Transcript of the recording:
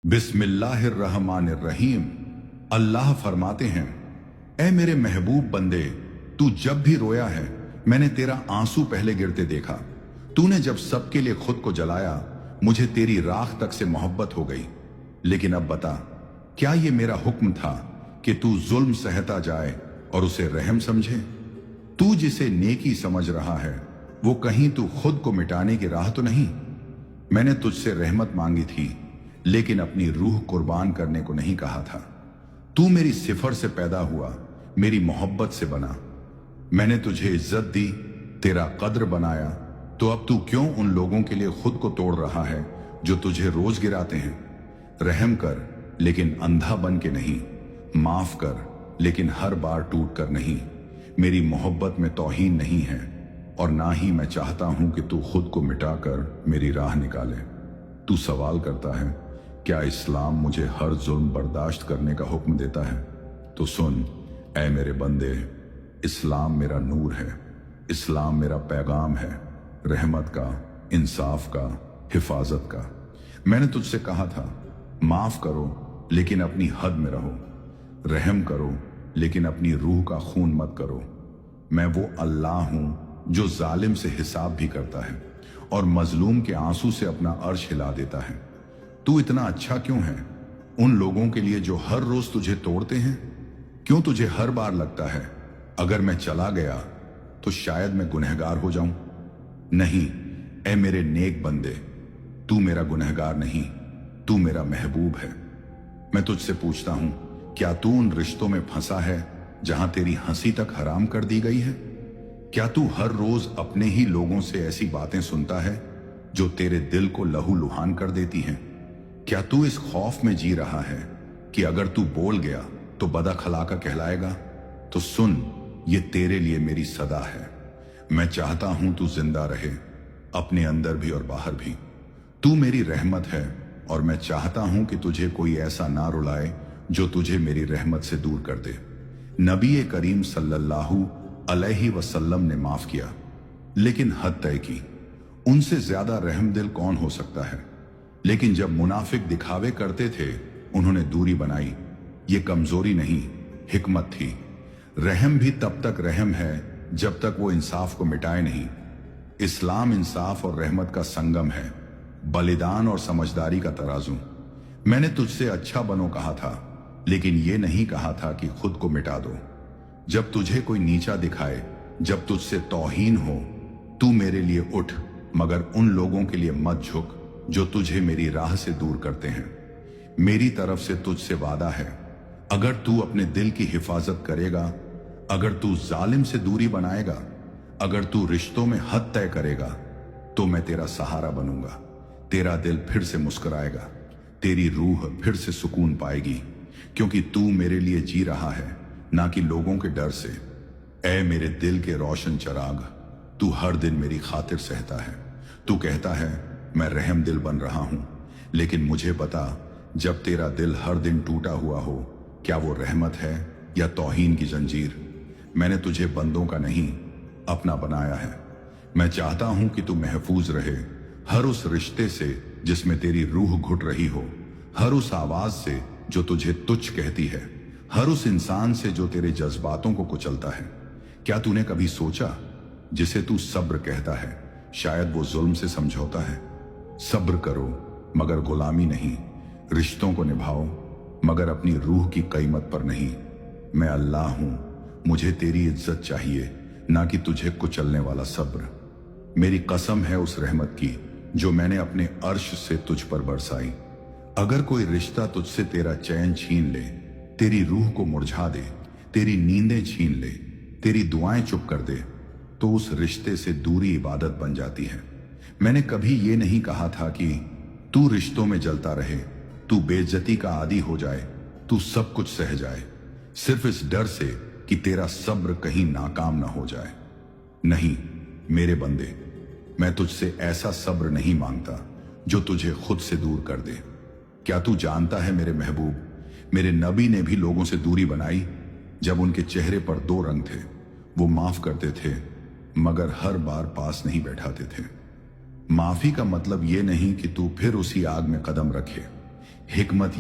बिस्मिल्लाहिर्रहमानिर्रहीम। अल्लाह फरमाते हैं, ए मेरे महबूब बंदे, तू जब भी रोया है मैंने तेरा आंसू पहले गिरते देखा। तूने जब सबके लिए खुद को जलाया मुझे तेरी राख तक से मोहब्बत हो गई। लेकिन अब बता, क्या ये मेरा हुक्म था कि तू जुल्म सहता जाए और उसे रहम समझे? तू जिसे नेकी समझ रहा है वो कहीं तू खुद को मिटाने की राह तो नहीं? मैंने तुझसे रहमत मांगी थी लेकिन अपनी रूह कुर्बान करने को नहीं कहा था। तू मेरी सिफर से पैदा हुआ, मेरी मोहब्बत से बना। मैंने तुझे इज्जत दी, तेरा कद्र बनाया, तो अब तू क्यों उन लोगों के लिए खुद को तोड़ रहा है जो तुझे रोज गिराते हैं? रहम कर लेकिन अंधा बन के नहीं, माफ कर लेकिन हर बार टूट कर नहीं। मेरी मोहब्बत में तौहीन नहीं है और ना ही मैं चाहता हूं कि तू खुद को मिटाकर मेरी राह निकाले। तू सवाल करता है, क्या इस्लाम मुझे हर जुल्म बर्दाश्त करने का हुक्म देता है? तो सुन ऐ मेरे बंदे, इस्लाम मेरा नूर है, इस्लाम मेरा पैगाम है, रहमत का, इंसाफ का, हिफाजत का। मैंने तुझसे कहा था, माफ करो लेकिन अपनी हद में रहो, रहम करो लेकिन अपनी रूह का खून मत करो। मैं वो अल्लाह हूं जो जालिम से हिसाब भी करता है और मजलूम के आंसू से अपना अर्श हिला देता है। तू इतना अच्छा क्यों है उन लोगों के लिए जो हर रोज तुझे तोड़ते हैं? क्यों तुझे हर बार लगता है अगर मैं चला गया तो शायद मैं गुनहगार हो जाऊं? नहीं ऐ मेरे नेक बंदे, तू मेरा गुनहगार नहीं, तू मेरा महबूब है। मैं तुझसे पूछता हूं, क्या तू उन रिश्तों में फंसा है जहां तेरी हंसी तक हराम कर दी गई है? क्या तू हर रोज अपने ही लोगों से ऐसी बातें सुनता है जो तेरे दिल को लहू लुहान कर देती हैं? क्या तू इस खौफ में जी रहा है कि अगर तू बोल गया तो बदअखलाका कहलाएगा? तो सुन, ये तेरे लिए मेरी सदा है। मैं चाहता हूं तू जिंदा रहे, अपने अंदर भी और बाहर भी। तू मेरी रहमत है और मैं चाहता हूं कि तुझे कोई ऐसा ना रुलाए जो तुझे मेरी रहमत से दूर कर दे। नबी करीम सल्लल्लाहु अलैहि वसल्लम ने माफ किया लेकिन हद तय की। उनसे ज्यादा रहम दिल कौन हो सकता है? लेकिन जब मुनाफिक दिखावे करते थे उन्होंने दूरी बनाई। ये कमजोरी नहीं, हिकमत थी। रहम भी तब तक रहम है जब तक वो इंसाफ को मिटाए नहीं। इस्लाम इंसाफ और रहमत का संगम है, बलिदान और समझदारी का तराजू। मैंने तुझसे अच्छा बनो कहा था लेकिन ये नहीं कहा था कि खुद को मिटा दो। जब तुझे कोई नीचा दिखाए, जब तुझसे तौहीन हो, तू मेरे लिए उठ, मगर उन लोगों के लिए मत झुक जो तुझे मेरी राह से दूर करते हैं। मेरी तरफ से तुझसे वादा है, अगर तू अपने दिल की हिफाजत करेगा, अगर तू जालिम से दूरी बनाएगा, अगर तू रिश्तों में हद तय करेगा, तो मैं तेरा सहारा बनूंगा। तेरा दिल फिर से मुस्कुराएगा, तेरी रूह फिर से सुकून पाएगी, क्योंकि तू मेरे लिए जी रहा है, ना कि लोगों के डर से। ऐ मेरे दिल के रोशन चिराग, तू हर दिन मेरी खातिर सहता है। तू कहता है मैं रहम दिल बन रहा हूं, लेकिन मुझे पता, जब तेरा दिल हर दिन टूटा हुआ हो, क्या वो रहमत है या तौहीन की जंजीर? मैंने तुझे बंदों का नहीं, अपना बनाया है। मैं चाहता हूं कि तू महफूज रहे हर उस रिश्ते से जिसमें तेरी रूह घुट रही हो, हर उस आवाज से जो तुझे तुच्छ कहती है, हर उस इंसान से जो तेरे जज्बातों को कुचलता है। क्या तूने कभी सोचा, जिसे तू सब्र कहता है, शायद वो जुल्म से समझौता है? सब्र करो मगर गुलामी नहीं, रिश्तों को निभाओ मगर अपनी रूह की कीमत पर नहीं। मैं अल्लाह हूं, मुझे तेरी इज्जत चाहिए, ना कि तुझे कुचलने वाला सब्र। मेरी कसम है उस रहमत की जो मैंने अपने अर्श से तुझ पर बरसाई। अगर कोई रिश्ता तुझसे तेरा चैन छीन ले, तेरी रूह को मुरझा दे, तेरी नींदें छीन ले, तेरी दुआएं चुप कर दे, तो उस रिश्ते से दूरी इबादत बन जाती है। मैंने कभी ये नहीं कहा था कि तू रिश्तों में जलता रहे, तू बेइज्जती का आदी हो जाए, तू सब कुछ सह जाए, सिर्फ इस डर से कि तेरा सब्र कहीं नाकाम ना हो जाए। नहीं मेरे बंदे, मैं तुझसे ऐसा सब्र नहीं मांगता जो तुझे खुद से दूर कर दे। क्या तू जानता है मेरे महबूब, मेरे नबी ने भी लोगों से दूरी बनाई जब उनके चेहरे पर दो रंग थे। वो माफ करते थे मगर हर बार पास नहीं बैठाते थे। माफी का मतलब ये नहीं कि तू फिर उसी आग में कदम रखे। حکمت